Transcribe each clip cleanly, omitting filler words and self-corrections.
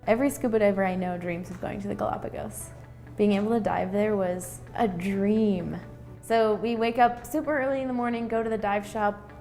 Every scuba diver I know dreams of going to the Galapagos. Being able to dive there was a dream. So we wake up super early in the morning, go to the dive shop.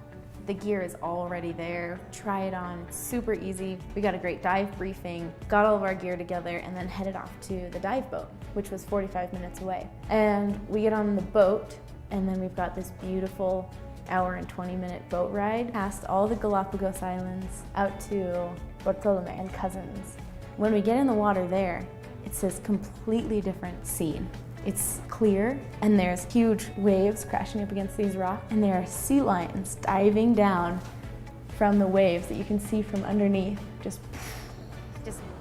The gear is already there. Try it on, it's super easy. We got a great dive briefing, got all of our gear together, and then headed off to the dive boat, which was 45 minutes away. And we get on the boat, and then we've got this beautiful hour and 20-minute boat ride past all the Galapagos Islands out to Bartolome and Cousins. When we get in the water there, it's this completely different scene. It's clear, and there's huge waves crashing up against these rocks, and there are sea lions diving down from the waves that you can see from underneath. Just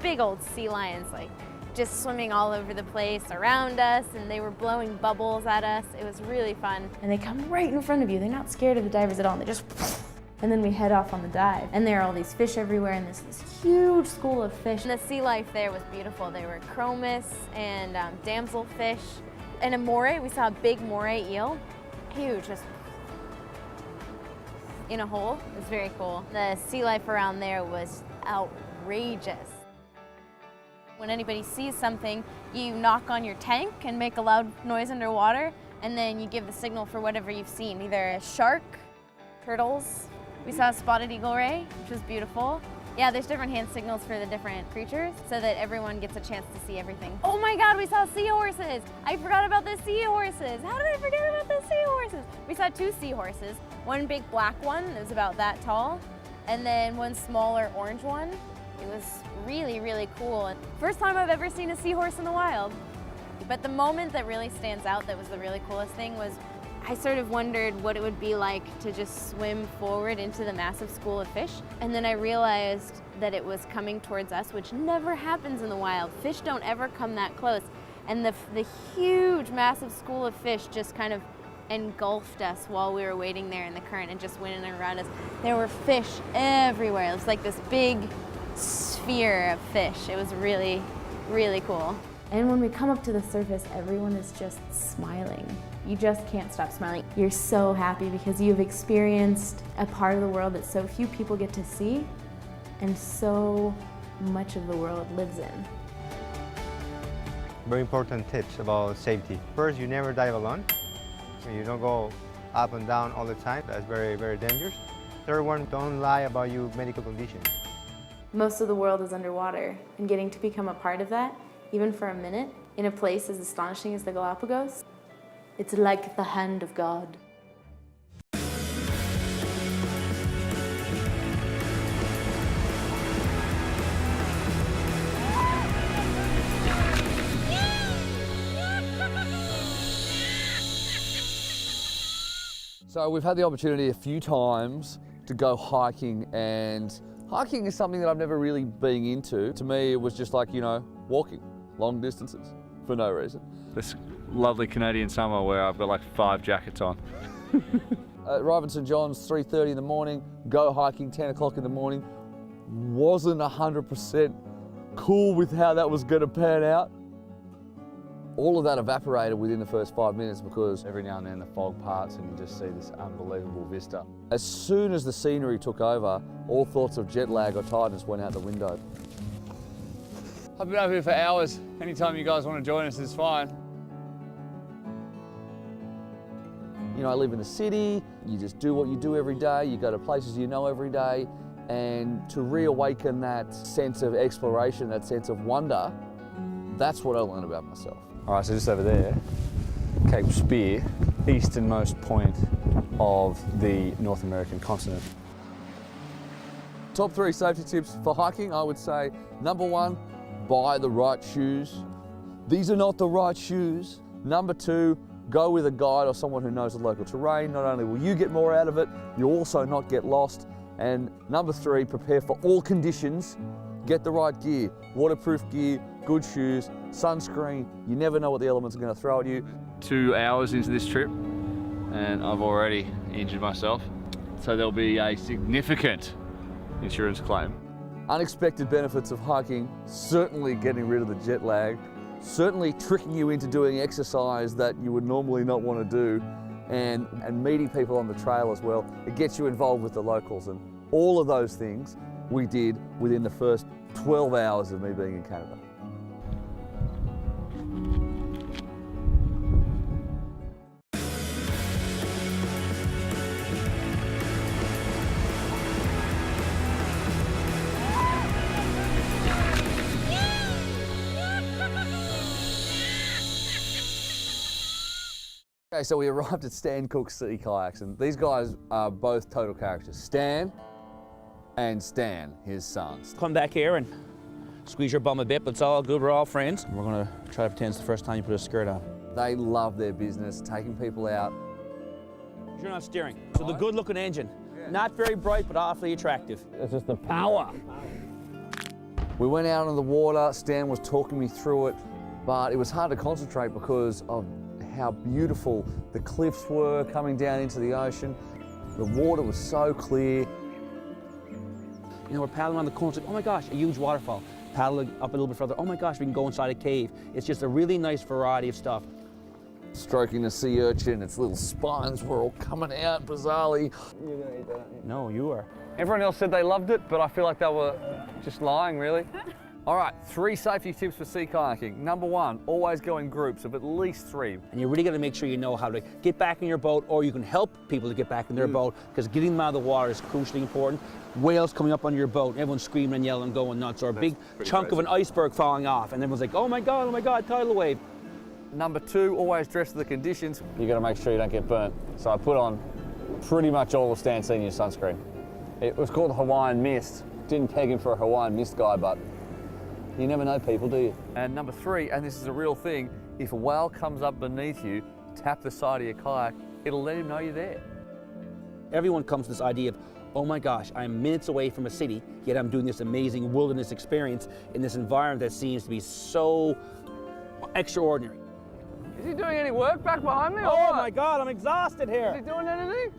big old sea lions, like just swimming all over the place around us, and they were blowing bubbles at us. It was really fun. And they come right in front of you. They're not scared of the divers at all. They just, and then we head off on the dive. And there are all these fish everywhere, and there's this huge school of fish. And the sea life there was beautiful. There were chromis and damselfish. And a moray, we saw a big moray eel. Huge, just in a hole. It was very cool. The sea life around there was outrageous. When anybody sees something, you knock on your tank and make a loud noise underwater, and then you give the signal for whatever you've seen, either a shark, turtles. We saw a spotted eagle ray, which was beautiful. Yeah, there's different hand signals for the different creatures so that everyone gets a chance to see everything. Oh my God, we saw seahorses! I forgot about the seahorses! How did I forget about the seahorses? We saw two seahorses, one big black one that was about that tall, and then one smaller orange one. It was really, really cool. First time I've ever seen a seahorse in the wild. But the moment that really stands out, that was the really coolest thing, was I sort of wondered what it would be like to just swim forward into the massive school of fish. And then I realized that it was coming towards us, which never happens in the wild. Fish don't ever come that close. And the huge, massive school of fish just kind of engulfed us while we were waiting there in the current and just went in and around us. There were fish everywhere. It was like this big sphere of fish. It was really, really cool. And when we come up to the surface, everyone is just smiling. You just can't stop smiling. You're so happy because you've experienced a part of the world that so few people get to see, and so much of the world lives in. Very important tips about safety. First, you never dive alone. You don't go up and down all the time. That's very, very dangerous. Third one, don't lie about your medical condition. Most of the world is underwater, and getting to become a part of that, even for a minute, in a place as astonishing as the Galapagos, it's like the hand of God. So we've had the opportunity a few times to go hiking, and hiking is something that I've never really been into. To me, it was just like, you know, walking long distances for no reason. This lovely Canadian summer where I've got like 5 jackets on. Arrive in St John's 3:30 in the morning, go hiking 10 o'clock in the morning. Wasn't 100% cool with how that was going to pan out. All of that evaporated within the first 5 minutes because Every now and then the fog parts and you just see this unbelievable vista. as soon as the scenery took over, all thoughts of jet lag or tiredness went out the window. I've been over here for hours. Anytime you guys want to join us is fine. You know, I live in the city, you just do what you do every day, you go to places you know every day, and to reawaken that sense of exploration, that sense of wonder, that's what I learned about myself. All right, so just over there, Cape Spear, easternmost point of the North American continent. Top 3 safety tips for hiking, I would say, number 1, buy the right shoes. These are not the right shoes. Number 2, go with a guide or someone who knows the local terrain. Not only will you get more out of it, you'll also not get lost. And number 3, prepare for all conditions. Get the right gear, waterproof gear, good shoes, sunscreen. You never know what the elements are going to throw at you. 2 hours into this trip and I've already injured myself. So there'll be a significant insurance claim. Unexpected benefits of hiking, certainly getting rid of the jet lag, certainly tricking you into doing exercise that you would normally not want to do, and meeting people on the trail as well. It gets you involved with the locals, and all of those things we did within the first 12 hours of me being in Canada. Okay, so we arrived at Stan Cook's Sea Kayaks, and these guys are both total characters. Stan and Stan, his sons. Come back here and squeeze your bum a bit, but it's all good, we're all friends. We're gonna try to pretend it's the first time you put a skirt on. They love their business, taking people out. You're not steering, so the good looking engine. Not very bright, but awfully attractive. It's just the power. We went out on the water, Stan was talking me through it, but it was hard to concentrate because of how beautiful the cliffs were coming down into the ocean. The water was so clear. You know, we're paddling around the corner, it's like, oh my gosh, a huge waterfall. Paddling up a little bit further, oh my gosh, we can go inside a cave. It's just a really nice variety of stuff. Stroking the sea urchin, its little spines were all coming out bizarrely. You're gonna eat that, aren't you? No, you are. Everyone else said they loved it, but I feel like they were just lying, really. All right, 3 safety tips for sea kayaking. Number 1, always go in groups of at least 3. And you're really gonna make sure you know how to get back in your boat, or you can help people to get back in their boat, because getting them out of the water is crucially important. Whales coming up on your boat, everyone's screaming and yelling, going nuts, or a big chunk of an iceberg falling off, and everyone's like, oh my God, tidal wave. Number 2, always dress for the conditions. You got to make sure you don't get burnt. So I put on pretty much all of Stan Senior's sunscreen. It was called Hawaiian Mist. Didn't peg him for a Hawaiian Mist guy, but you never know people, do you? And number 3, and this is a real thing, if a whale comes up beneath you, tap the side of your kayak, it'll let him know you're there. Everyone comes to this idea of, oh my gosh, I'm minutes away from a city, yet I'm doing this amazing wilderness experience in this environment that seems to be so extraordinary. Is he doing any work back behind me? Oh my God, I'm exhausted here. Is he doing anything?